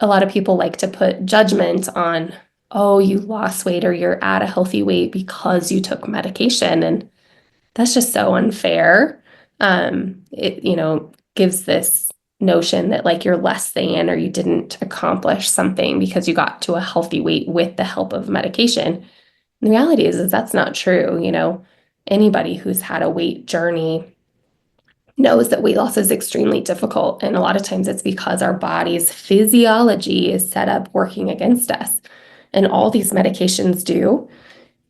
a lot of people like to put judgment on, oh, you lost weight or you're at a healthy weight because you took medication. And that's just so unfair. It gives this notion that like you're less than or you didn't accomplish something because you got to a healthy weight with the help of medication. And the reality is that's not true. Anybody who's had a weight journey knows that weight loss is extremely difficult. And a lot of times it's because our body's physiology is set up working against us. And all these medications do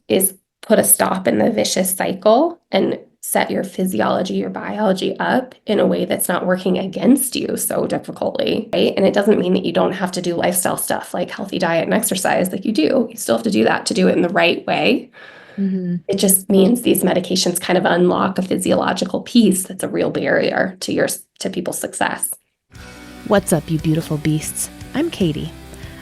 is put a stop in the vicious cycle and set your physiology, your biology up in a way that's not working against you so difficultly, right? And it doesn't mean that you don't have to do lifestyle stuff like healthy diet and exercise, like you do. You still have to do that to do it in the right way. Mm-hmm. It just means these medications kind of unlock a physiological piece that's a real barrier to people's success. What's up, you beautiful beasts? I'm Katie.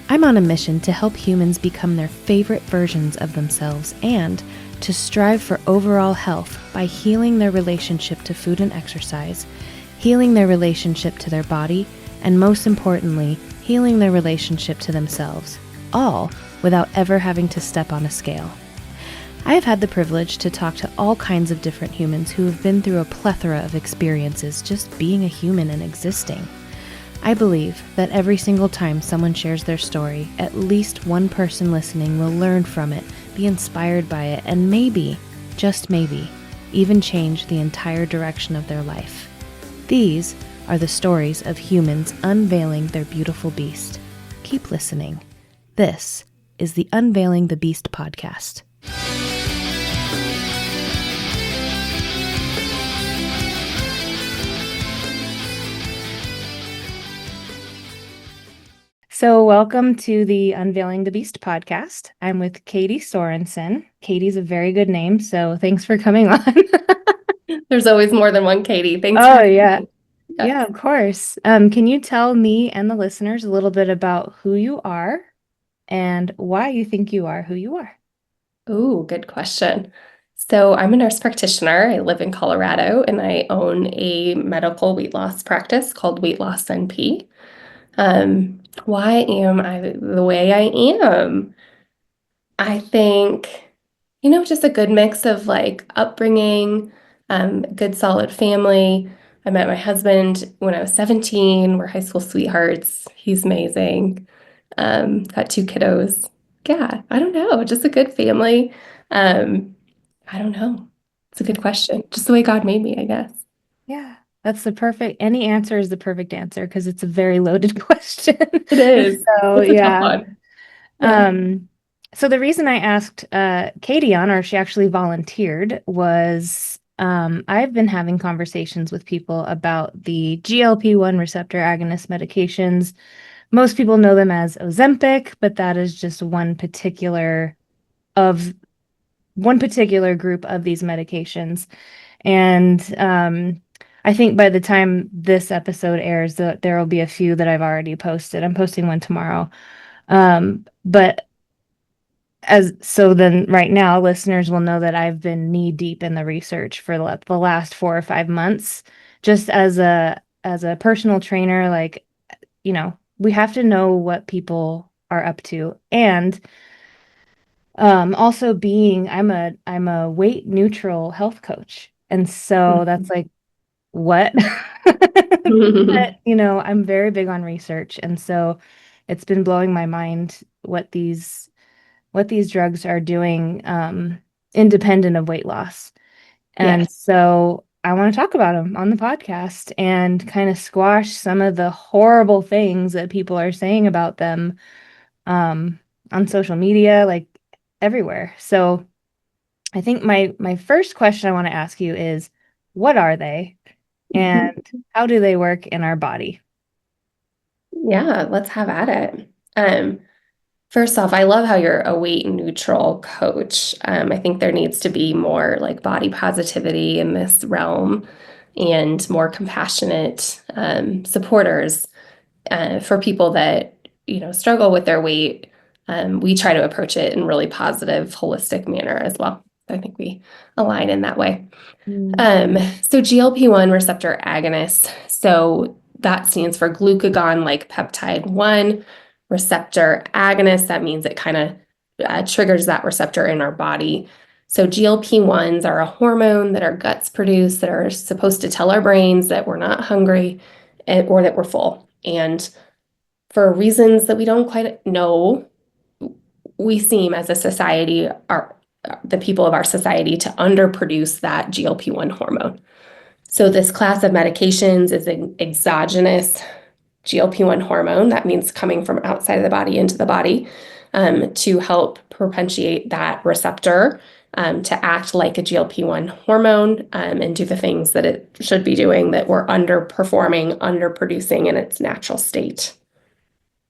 I'm on a mission to help humans become their favorite versions of themselves and to strive for overall health by healing their relationship to food and exercise, healing their relationship to their body, and most importantly, healing their relationship to themselves, all without ever having to step on a scale. I have had the privilege to talk to all kinds of different humans who have been through a plethora of experiences just being a human and existing. I believe that every single time someone shares their story, at least one person listening will learn from it, be inspired by it, and maybe, just maybe, even change the entire direction of their life. These are the stories of humans unveiling their beautiful beast. Keep listening. This is the Unveiling the Beast podcast. So welcome to the Unveiling the Beast podcast. I'm with Katie Sorensen. Katie's a very good name, so thanks for coming on. There's always more than one Katie. Thanks Oh, for yeah. me. Yeah, of course. Can you tell me and the listeners a little bit about who you are and why you think you are who you are? Ooh, good question. So I'm a nurse practitioner. I live in Colorado and I own a medical weight loss practice called Weight Loss NP. Why am I the way I am? I think, just a good mix of like upbringing, good solid family. I met my husband when I was 17. We're high school sweethearts. He's amazing. Got 2 kiddos. Yeah, I don't know, just a good family. I don't know. It's a good question. Just the way God made me, I guess. Yeah, that's any answer is the perfect answer because it's a very loaded question. It is. So, It's a tough yeah. one. Yeah. So the reason I asked Katie on, or she actually volunteered, was I've been having conversations with people about the GLP-1 receptor agonist medications. Most people know them as Ozempic, but that is just one particular group of these medications. And I think by the time this episode airs, there will be a few that I've already posted. I'm posting one tomorrow. But then right now, listeners will know that I've been knee deep in the research for the last 4 or 5 months, just as a personal trainer. Like, we have to know what people are up to, and also I'm a weight neutral health coach, and so that's like what. But, I'm very big on research, and so it's been blowing my mind what these drugs are doing independent of weight loss. And Yes. so I want to talk about them on the podcast and kind of squash some of the horrible things that people are saying about them on social media, like everywhere. So I think my first question I want to ask you is, what are they and how do they work in our body? Yeah, let's have at it. First off, I love how you're a weight neutral coach. I think there needs to be more like body positivity in this realm and more compassionate supporters for people that, struggle with their weight. We try to approach it in really positive, holistic manner as well. I think we align in that way. So GLP-1 receptor agonists. So that stands for glucagon like peptide 1 receptor agonist. That means it kind of triggers that receptor in our body. So GLP-1s are a hormone that our guts produce that are supposed to tell our brains that we're not hungry or that we're full. And for reasons that we don't quite know, we seem as a society, the people of our society, to underproduce that GLP-1 hormone. So this class of medications is an exogenous GLP-1 hormone. That means coming from outside of the body into the body to help propitiate that receptor to act like a GLP-1 hormone and do the things that it should be doing that we're underperforming, underproducing in its natural state.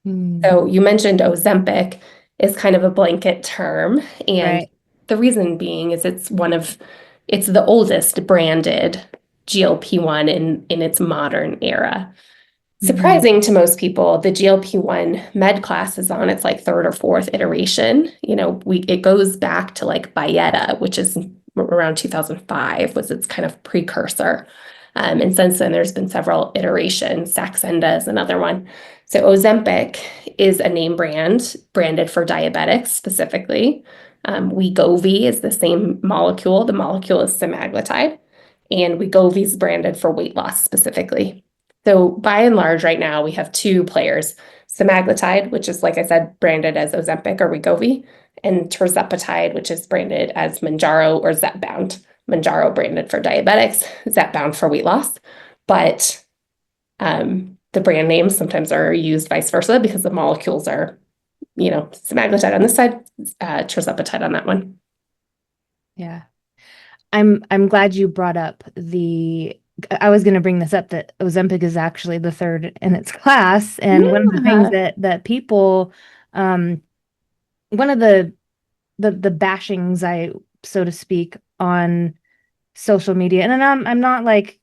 Mm. So you mentioned Ozempic is kind of a blanket term, and Right. the reason being is it's the oldest branded GLP-1 in its modern era. Hmm. Surprising to most people, the GLP-1 med class is on its like third or fourth iteration. It goes back to like Byetta, which is around 2005 was its kind of precursor. And since then, there's been several iterations. Saxenda is another one. So Ozempic is a name brand branded for diabetics specifically. Wegovy is the same molecule. The molecule is semaglutide, and Wegovy is branded for weight loss specifically. So by and large, right now we have two players: semaglutide, which is, like I said, branded as Ozempic or Wegovy, and tirzepatide, which is branded as Mounjaro or ZepBound. Mounjaro branded for diabetics, ZepBound for weight loss. But the brand names sometimes are used vice versa because the molecules are, semaglutide on this side, tirzepatide on that one. Yeah. I'm glad you brought up I was going to bring this up that Ozempic is actually the third in its class. And one of the things Yeah, that people, um, one of the bashings, so to speak, on social media, and I'm not like,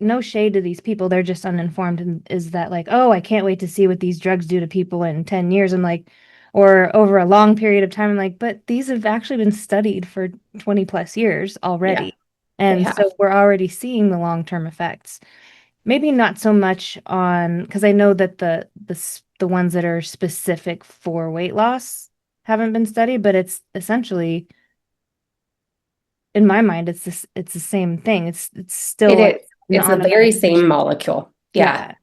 no shade to these people, they're just uninformed, and is that like, oh, I can't wait to see what these drugs do to people in 10 years. I'm like, or over a long period of time. I'm like, but these have actually been studied for 20 plus years yeah, already. they And so have. we're already seeing the long-term effects. Maybe not so much on, because I know that the ones that are specific for weight loss haven't been studied, but it's essentially, in my mind, it's the same thing. It's still It like is. It's the on a very same medication. molecule. Yeah. Yeah.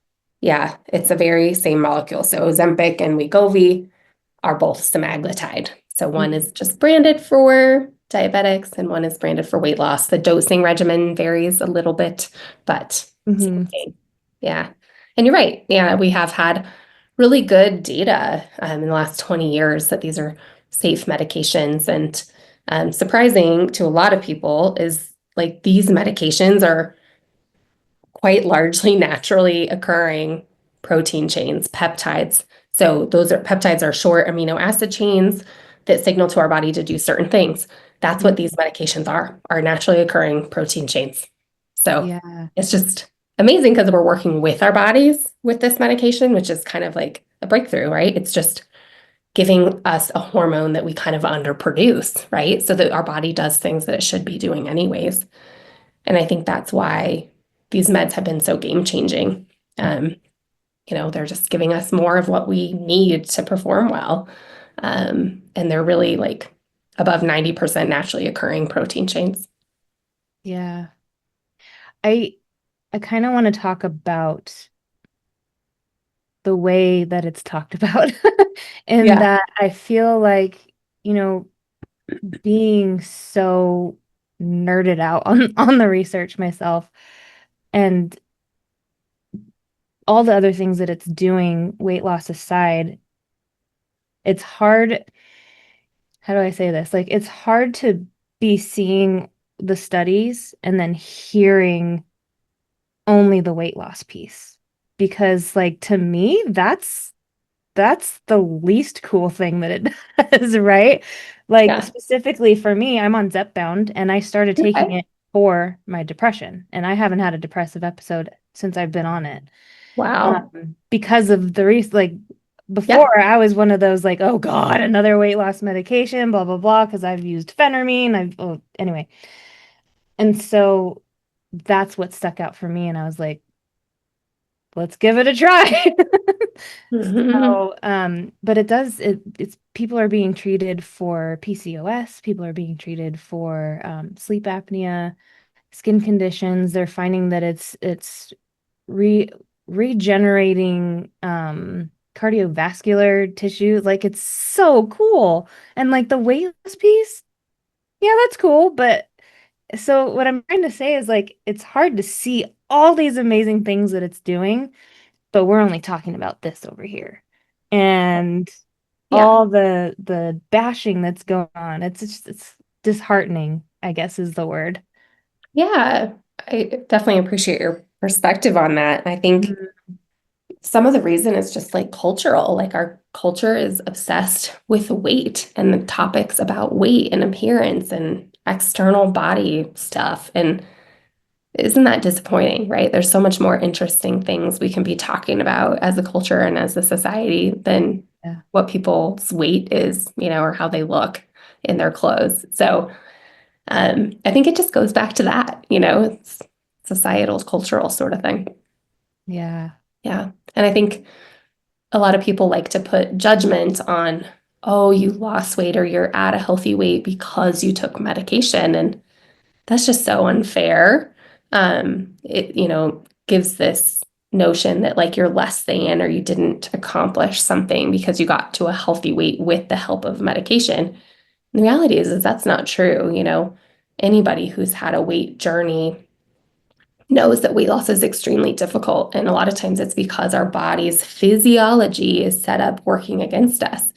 Yeah. It's a very same molecule. So Ozempic and Wegovy are both semaglutide. So one is just branded for diabetics and one is branded for weight loss. The dosing regimen varies a little bit, but same Mm-hmm. thing. Yeah. And you're right. Yeah, we have had really good data in the last 20 years that these are safe medications. And surprising to a lot of people is like these medications are quite largely naturally occurring protein chains, peptides. So those are peptides are short amino acid chains that signal to our body to do certain things. That's what these medications are naturally occurring protein chains. So Yeah. it's just amazing because we're working with our bodies with this medication, which is kind of like a breakthrough, right? It's just giving us a hormone that we kind of underproduce, right? So that our body does things that it should be doing anyways. And I think that's why these meds have been so game changing. Um, they're just giving us more of what we need to perform well. And they're really like above 90% naturally occurring protein chains. Yeah. I I kind of want to talk about the way that it's talked about in Yeah. that I feel like, you know, being so nerded out on the research myself and all the other things that it's doing, weight loss aside, it's hard. How do I say this? Like, it's hard to be seeing the studies and then hearing only the weight loss piece. Because, like, to me, that's the least cool thing that it does, right? Like, Yeah. specifically for me, I'm on ZepBound and I started taking Okay. it for my depression. And I haven't had a depressive episode since I've been on it. Wow. Because of the reason, like, Yeah. before I was one of those, like, oh God, another weight loss medication, blah, blah, blah, because I've used phentermine. Anyway. And so that's what stuck out for me. And I was like, let's give it a try. Mhm. So, but it's people are being treated for PCOS, people are being treated for sleep apnea, skin conditions. They're finding that it's re regenerating cardiovascular tissue. Like it's so cool. And like the weight loss piece, yeah, that's cool. But so what I'm trying to say is like it's hard to see all these amazing things that it's doing, but we're only talking about this over here. And Yeah. all the bashing that's going on. It's disheartening, I guess is the word. Yeah. I definitely appreciate your perspective on that. I think Mhm. some of the reason is just like cultural. Like our culture is obsessed with weight and the topics about weight and appearance and external body stuff. And isn't that disappointing, right? There's so much more interesting things we can be talking about as a culture and as a society than Yeah. what people's weight is, or how they look in their clothes. So I think it just goes back to that, it's societal, cultural sort of thing. Yeah. Yeah. And I think a lot of people like to put judgment on, oh, you lost weight or you're at a healthy weight because you took medication. And that's just so unfair. It, gives this notion that like you're less than or you didn't accomplish something because you got to a healthy weight with the help of medication. And the reality is that's not true. Anybody who's had a weight journey knows that weight loss is extremely difficult. And a lot of times it's because our body's physiology is set up working against us.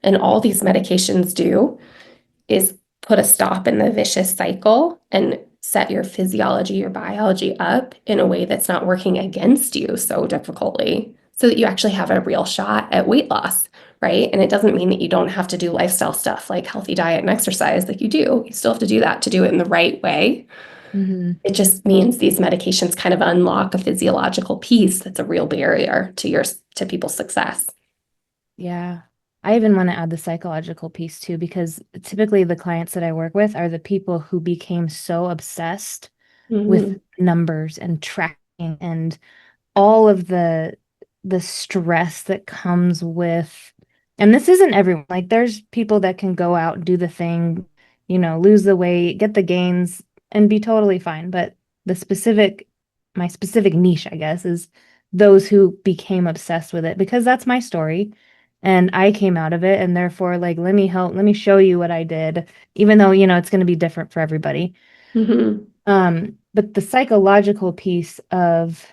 And all these medications do is put a stop in the vicious cycle and set your physiology, your biology up in a way that's not working against you so difficultly so that you actually have a real shot at weight loss, right? And it doesn't mean that you don't have to do lifestyle stuff like healthy diet and exercise like you do. You still have to do that to do it in the right way. Hmm. It just means these medications kind of unlock a physiological piece that's a real barrier to people's success. Yeah. I even want to add the psychological piece too, because typically the clients that I work with are the people who became so obsessed with Mhm. numbers and tracking and all of the stress that comes with, and this isn't everyone. Like there's people that can go out and do the thing, lose the weight, get the gains and be totally fine. But the specific my specific niche, I guess, is those who became obsessed with it because that's my story. And I came out of it and therefore like let me show you what I did, even though, it's going to be different for everybody. Mhm. But the psychological piece of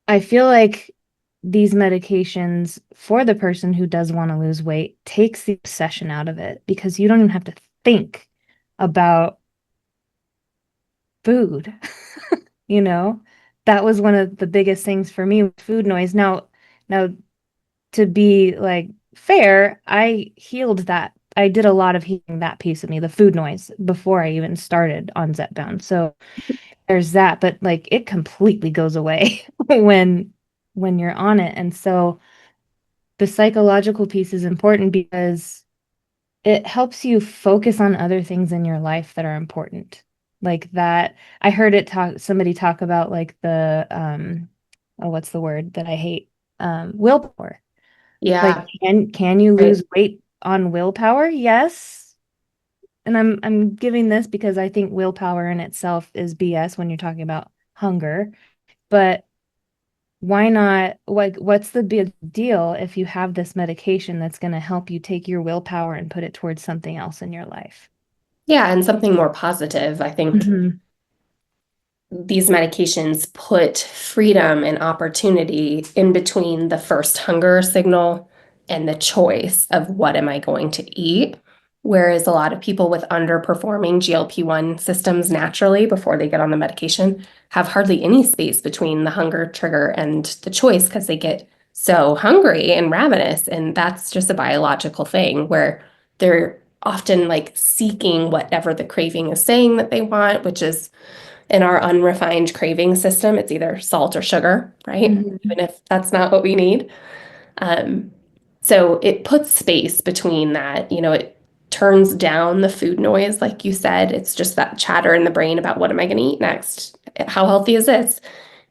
I feel like these medications for the person who does want to lose weight takes the obsession out of it because you don't even have to think about food, you know? That was one of the biggest things for me with food noise. Now to be like fair, I healed that. I did a lot of healing that piece of me, the food noise, before I even started on ZepBound. So there's that, but like it completely goes away when you're on it. And so the psychological piece is important because it helps you focus on other things in your life that are important. Like that, I heard somebody talk about like the oh, what's the word that I hate? Willpower. Like Yeah. can you Right. lose weight on willpower? Yes. And I'm giving this because I think willpower in itself is BS when you're talking about hunger. But why not? What's the big deal if you have this medication that's going to help you take your willpower and put it towards something else in your life? Yeah, and something more positive. I think Hmm. these medications put freedom and opportunity in between the first hunger signal and the choice of what am I going to eat. Whereas a lot of people with underperforming GLP-1 systems naturally before they get on the medication have hardly any space between the hunger trigger and the choice because they get so hungry and ravenous. And that's just a biological thing where they're often like seeking whatever the craving is saying that they want, which is in our unrefined craving system, it's either salt or sugar, right? Hmm. Even if that's not what we need. Um, so it puts space between that. It turns down the food noise, like you said. It's just that chatter in the brain about what am I going to eat next? How healthy is this?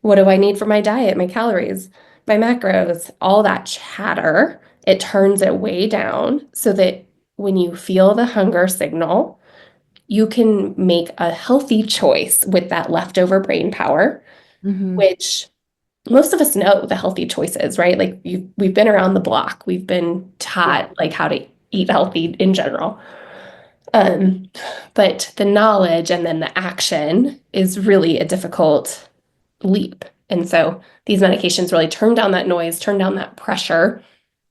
What do I need for my diet, my calories, my macros, all that chatter? It turns it way down so that when you feel the hunger signal, you can make a healthy choice with that leftover brain power, Hmm. which most of us know the healthy choices, right? Like we've been around the block. We've been Yeah. taught like how to eat healthy in general. Um, but the knowledge and then the action is really a difficult leap. And so these medications really turn down that noise, turn down that pressure,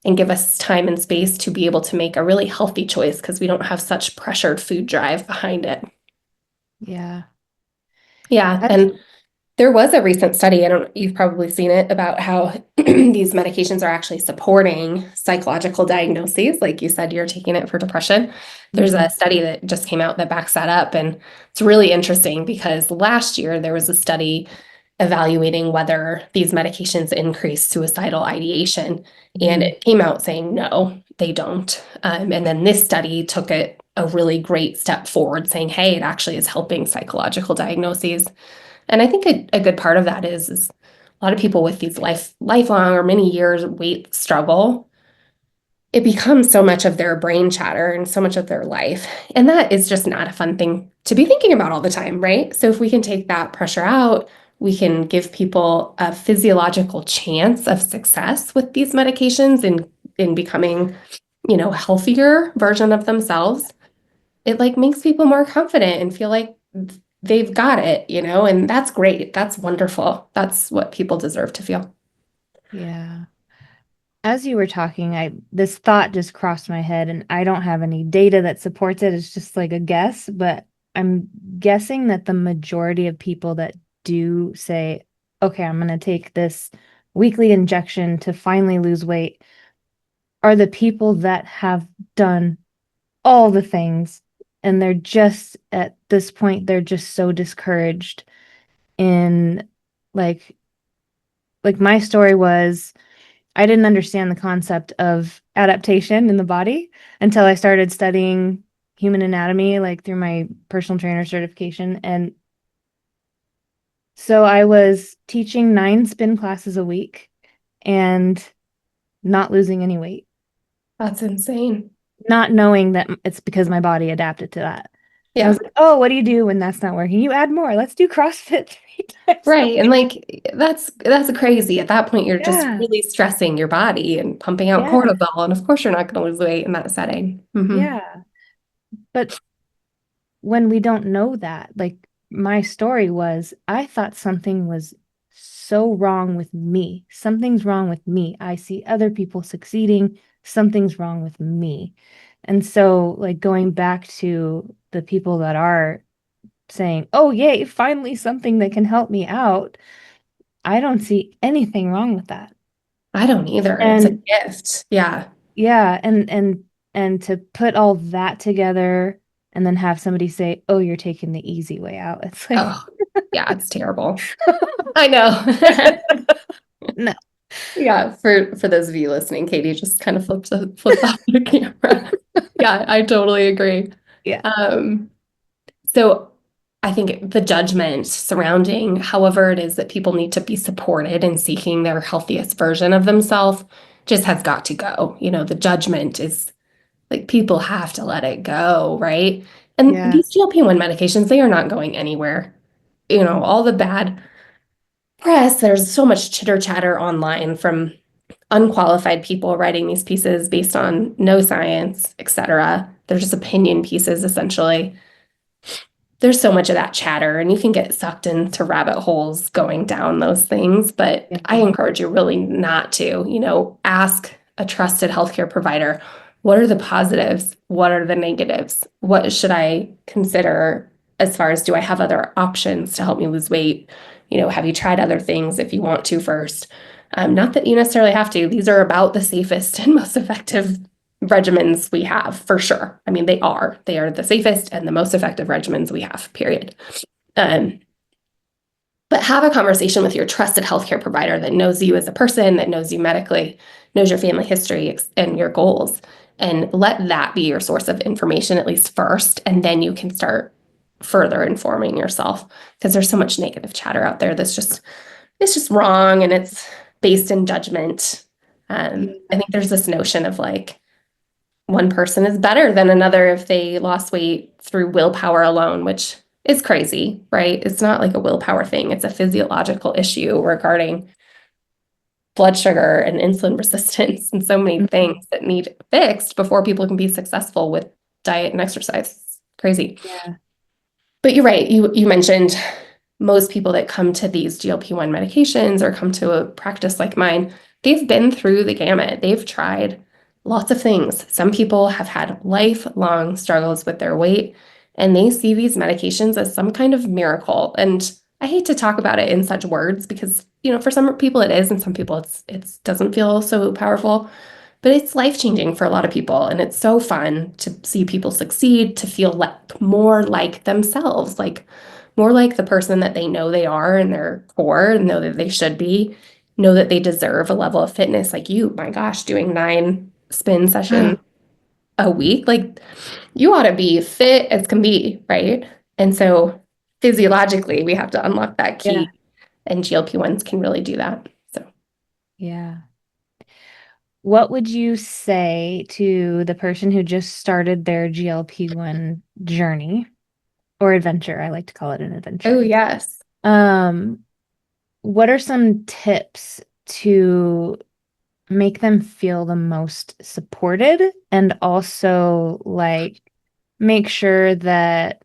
and give us time and space to be able to make a really healthy choice because we don't have such pressured food drive behind it. Yeah. Yeah. That's, And there was a recent study, I don't, you've probably seen it, about how these medications are actually supporting psychological diagnoses. Like you said, you're taking it for depression. There's a mhm. study that just came out that backs that up. And it's really interesting because last year there was a study evaluating whether these medications increase suicidal ideation. And Mhm. it came out saying no, they don't. And then this study took it a really great step forward, saying, hey, it actually is helping psychological diagnoses. And I think a good part of that is a lot of people with these lifelong or many years weight struggle, it becomes so much of their brain chatter and so much of their life. And that is just not a fun thing to be thinking about all the time, right? So if we can take that pressure out, we can give people a physiological chance of success with these medications in becoming, healthier version of themselves. It like makes people more confident and feel like they've got it, and that's great. That's wonderful. That's what people deserve to feel. Yeah. As you were talking, I this thought just crossed my head, and I don't have any data that supports it. It's just like a guess, but I'm guessing that the majority of people that do say, okay, I'm going to take this weekly injection to finally lose weight are the people that have done all the things, and they're just at this point, they're just so discouraged in like my story was I didn't understand the concept of adaptation in the body until I started studying human anatomy, like through my personal trainer certification. And so I was teaching 9 spin classes a week and not losing any weight, That's insane. not knowing that it's because my body adapted to that. And I was Yeah. like, oh, what do you do when that's not working? You add more. Let's do CrossFit 3 times a Right. And week. like that's crazy. At that point, you're just Yeah. really stressing your body and pumping out Yeah. cortisol. And of course you're not going to lose weight in that setting. Yeah. But when we don't know that, like my story was, I thought something was so wrong with me. Something's wrong with me. I see other people succeeding. Something's wrong with me. And so, like, going back to the people that are saying, oh, yay, finally something that can help me out, I don't see anything wrong with that. I don't either. It's a And gift. Yeah. yeah, and to put all that together and then have somebody say, "Oh, you're taking the easy way out." It's like, Oh, yeah, it's terrible. I know. no. Yeah, for those of you listening, Katie just kind of flipped off the camera. Yeah, I totally agree. Yeah. Um, so I think the judgment surrounding however it is that people need to be supported in seeking their healthiest version of themselves just has got to go. The judgment is like people have to let it go, right? And Yeah. these GLP-1 medications, they are not going anywhere. All the bad press, there's so much chitter chatter online from unqualified people writing these pieces based on no science, etc. They're just opinion pieces, essentially. There's so much of that chatter, and you can get sucked into rabbit holes going down those things. But I Yeah. encourage you really not to, ask a trusted healthcare provider, what are the positives? What are the negatives? What should I consider as far as do I have other options to help me lose weight? Have you tried other things if you want to first? Not that you necessarily have to. These are about the safest and most effective regimens we have for sure. I mean, they are the safest and the most effective regimens we have, period. Um, but have a conversation with your trusted healthcare provider that knows you as a person, that knows you medically, knows your family history and your goals, and let that be your source of information at least first, and then you can start further informing yourself because there's so much negative chatter out there that's just it's just wrong and it's based in judgment. I Yeah. think there's this notion of like one person is better than another if they lost weight through willpower alone, which is crazy, right? It's not like a willpower thing, it's a physiological issue regarding blood sugar and insulin resistance and so many Mhm. things that need fixed before people can be successful with diet and exercise. It's crazy. Yeah. But you're right. You mentioned most people that come to these GLP-1 medications or come to a practice like mine, they've been through the gamut. They've tried lots of things. Some people have had lifelong struggles with their weight, and they see these medications as some kind of miracle. And I hate to talk about it in such words because, for some people it is, and some people it doesn't feel so powerful. But it's life-changing for a lot of people, and it's so fun to see people succeed, to feel more like themselves, like more like the person that they know they are in their core and know that they should be, know that they deserve a level of fitness like you, my gosh, doing 9 spin sessions a week, like you ought to be fit as can be, right? And so physiologically, we have to unlock that Yeah. key, and GLP-1s can really do that. So, Yeah. What would you say to the person who just started their GLP-1 journey or adventure? I like to call it an oh, adventure. yes. Um, what are some tips to make them feel the most supported and also like make sure that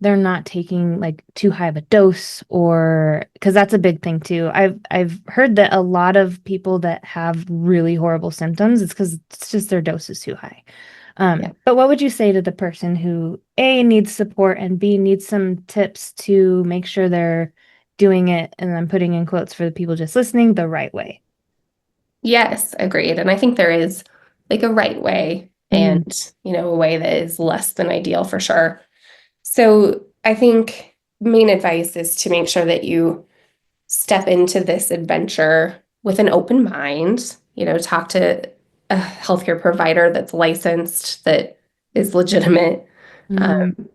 they're not taking like too high of a dose or because that's a big thing too. I've heard that a lot of people that have really horrible symptoms, it's because it's just their dose is too high. Yeah. But what would you say to the person who A needs support and B needs some tips to make sure they're doing it, and I'm putting in quotes for the people just listening, the right way? Yes, agreed. And I think there is like a right way Mhm. and, a way that is less than ideal for sure. So I think main advice is to make sure that you step into this adventure with an open mind, talk to a healthcare provider that's licensed, that is legitimate, Mhm. um,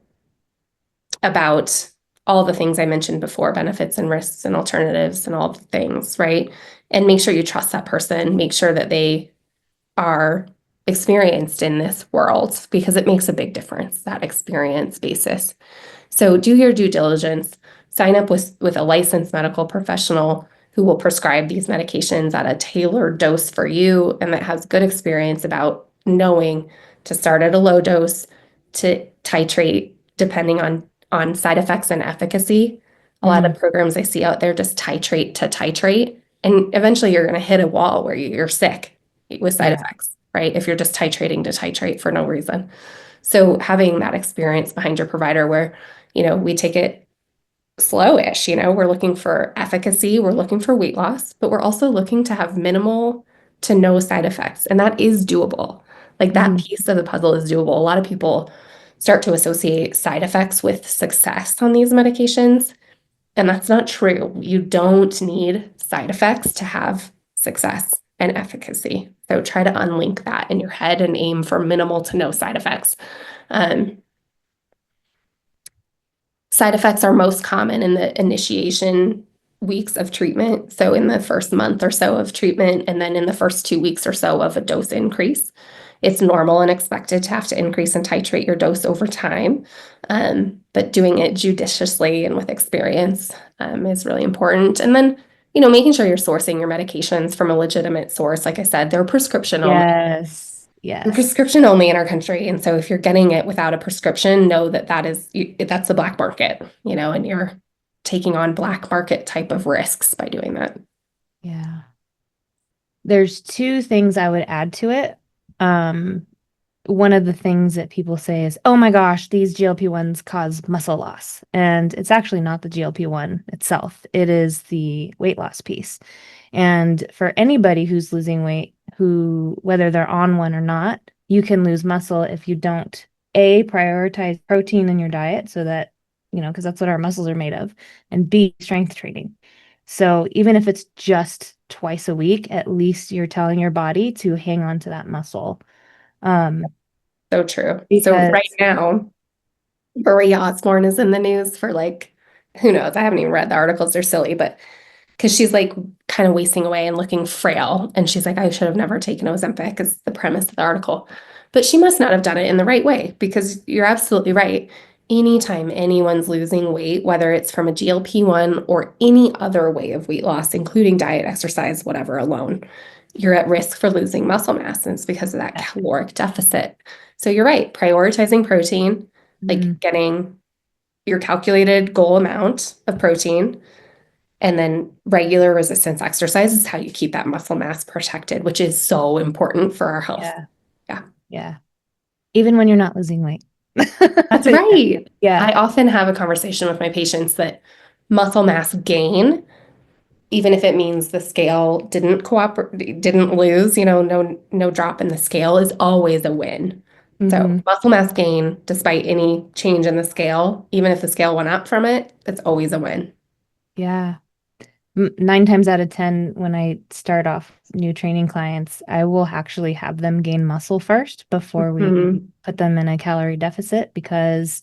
about all the things I mentioned before, benefits and risks and alternatives and all the things, right? And make sure you trust that person, make sure that they are experienced in this world because it makes a big difference, that experience basis. So do your due diligence, sign up with a licensed medical professional who will prescribe these medications at a tailored dose for you and that has good experience about knowing to start at a low dose, to titrate depending on side effects and efficacy. A lot Mhm. of programs I see out there just titrate to titrate, and eventually you're going to hit a wall where you're sick with side Yeah. effects, right? If you're just titrating to titrate for no reason. So having that experience behind your provider where, we take it slowish, we're looking for efficacy, we're looking for weight loss, but we're also looking to have minimal to no side effects. And that is doable. Like that Mhm. piece of the puzzle is doable. A lot of people start to associate side effects with success on these medications, and that's not true. You don't need side effects to have success and efficacy. So try to unlink that in your head and aim for minimal to no side effects. Um, Side effects are most common in the initiation weeks of treatment. So in the first month or so of treatment, and then in the first 2 weeks or so of a dose increase. It's normal and expected to have to increase and titrate your dose over time, but doing it judiciously and with experience is really important. And then, making sure you're sourcing your medications from a legitimate source. Like I said, they're prescription only. Yes. They're Yes. prescription only in our country. And so if you're getting it without a prescription, know that that's the black market, and you're taking on black market type of risks by doing that. Yeah. There's two things I would add to it. Um, One of the things that people say is, oh my gosh, these GLP-1s cause muscle loss. And it's actually not the GLP-1 itself, it is the weight loss piece. And for anybody who's losing weight, who, whether they're on one or not, you can lose muscle if you don't, A, prioritize protein in your diet so that, because that's what our muscles are made of, and B, strength training. So even if it's just twice a week, at least you're telling your body to hang on to that muscle. Um, So true. So right because now, Marie Osborne is in the news for like who knows? I haven't even read the articles. They're silly, but because she's like kind of wasting away and looking frail. And she's like, I should have never taken Ozempic, is the premise of the article. But she must not have done it in the right way because you're absolutely right. Anytime anyone's losing weight, whether it's from a GLP-1 or any other way of weight loss, including diet, exercise, whatever alone, you're at risk for losing muscle mass. And it's because of that Yeah. caloric deficit. So you're right, prioritizing protein, like Mhm. getting your calculated goal amount of protein, and then regular resistance exercise is how you keep that muscle mass protected, which is so important for our health. Yeah. Yeah, Yeah. Even when you're not losing weight. that's Yeah. right. Yeah. I often have a conversation with my patients that muscle mass gain, even if it means the scale didn't cooperate, didn't lose, no drop in the scale is always a win. So Hmm. muscle mass gain, despite any change in the scale, even if the scale went up from it, it's always a win. Yeah. 9 times out of 10, when I start off new training clients, I will actually have them gain muscle first before we Mhm. put them in a calorie deficit because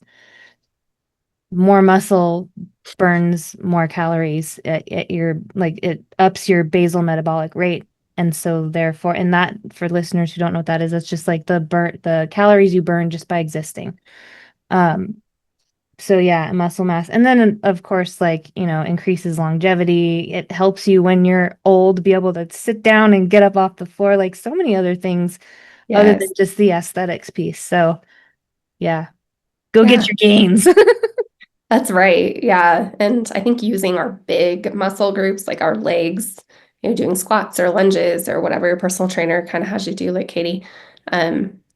more muscle burns more calories at your like it ups your basal metabolic rate. And so therefore, and that for listeners who don't know what that is, that's just like the calories you burn just by existing. Um, So yeah, muscle mass. And then of course, like, increases longevity. It helps you when you're old be able to sit down and get up off the floor, like so many other things other than Yes. just the aesthetics piece. So yeah, go get Yeah. your gains. That's right. Yeah. And I think using our big muscle groups, like our legs, doing squats or lunges or whatever your personal trainer kind of has you do, like Katie,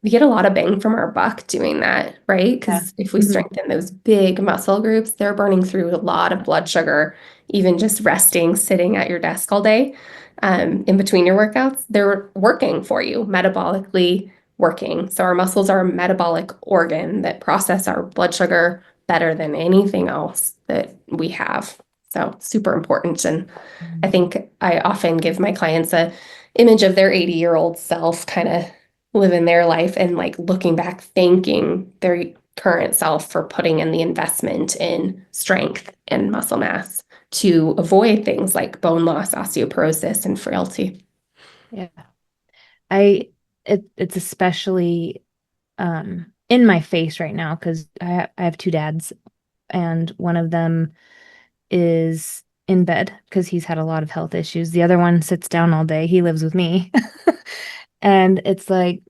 we get a lot of bang from our buck doing that, right? Yeah. Because if we Mhm. strengthen those big muscle groups, they're burning through a lot of blood sugar, even just resting, sitting at your desk all day, in between your workouts. They're working for you, metabolically working. So our muscles are a metabolic organ that process our blood sugar better than anything else that we have. So super important. And I think I often give my clients a image of their 80-year-old self kind of living their life and like looking back, thanking their current self for putting in the investment in strength and muscle mass to avoid things like bone loss, osteoporosis, and frailty. Yeah. I it's especially in my face right now because I have two dads and one of them is in bed because he's had a lot of health issues. The other one sits down all day. He lives with me. And it's like,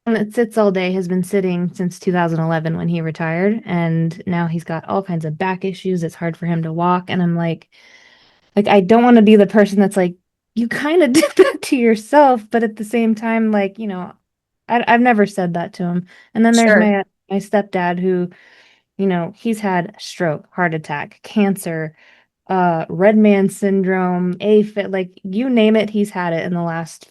and it sits all day, has been sitting since 2011 when he retired. And now he's got all kinds of back issues. It's hard for him to walk. And I'm like, I don't want to be the person that's like, you kind of did that to yourself. But at the same time, like, I've never said that to him. And then there's Sure. my stepdad who, he's had stroke, heart attack, cancer, red man syndrome, AFib, like you name it, he's had it in the last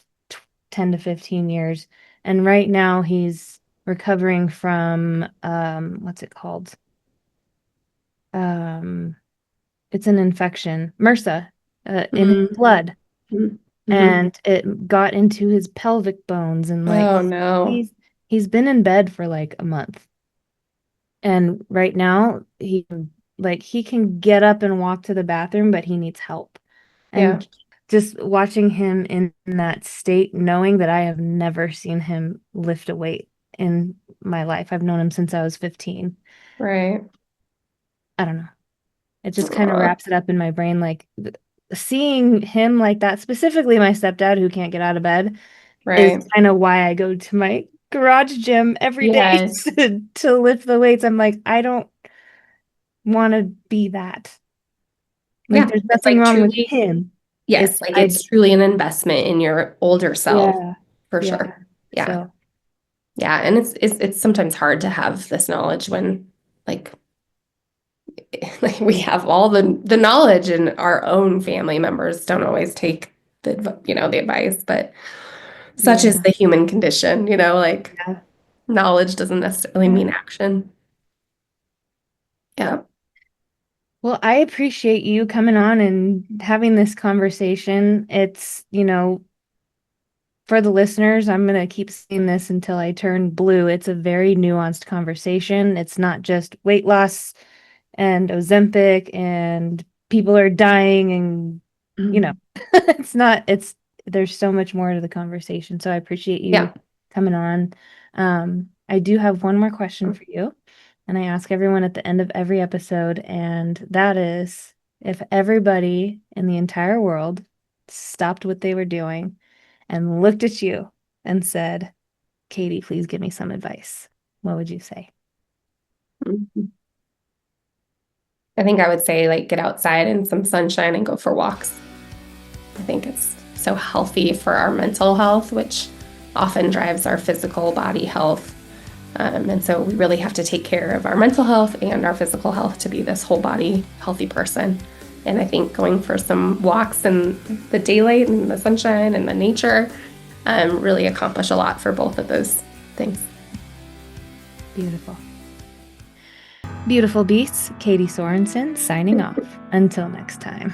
10 to 15 years. And right now he's recovering from what's it called? Um, it's an infection, MRSA, in his Mm-hmm. blood. Mm-hmm. And it got into his pelvic bones and like Oh no. he's been in bed for like a month. And right now he can get up and walk to the bathroom, but he needs help. Yeah. And just watching him in that state, knowing that I have never seen him lift a weight in my life. I've known him since I was 15. Right. I don't know. It just kind of Aw, wraps it up in my brain. Like seeing him like that, specifically my stepdad who can't get out of bed, is right. kind of why I go to my garage gym every day Yes. to lift the weights. I'm like, I don't want to be that. Like, Yeah. there's It's nothing like wrong with truly, him. It's yes, like it's truly an investment in your older self yeah, for yeah. sure. Yeah. So Yeah. And it's sometimes hard to have this knowledge when like like we have all the knowledge and our own family members don't always take the advice, but such is yeah, the human condition, like yeah. knowledge doesn't necessarily Yeah. mean action. Yeah. Well, I appreciate you coming on and having this conversation. It's, for the listeners, I'm going to keep saying this until I turn blue. It's a very nuanced conversation. It's not just weight loss and Ozempic and people are dying and, it's not, there's so much more to the conversation. So I appreciate you Yeah. coming on. I do have one more question for you, and I ask everyone at the end of every episode, and that is, if everybody in the entire world stopped what they were doing and looked at you and said, Katie, please give me some advice, what would you say? Mhm. I think I would say like get outside in some sunshine and go for walks. I think it's so healthy for our mental health, which often drives our physical body health. And so we really have to take care of our mental health and our physical health to be this whole body healthy person. And I think going for some walks in the daylight and the sunshine and the nature really accomplish a lot for both of those things. Beautiful. Beautiful beasts, Katie Sorensen signing off. Until next time.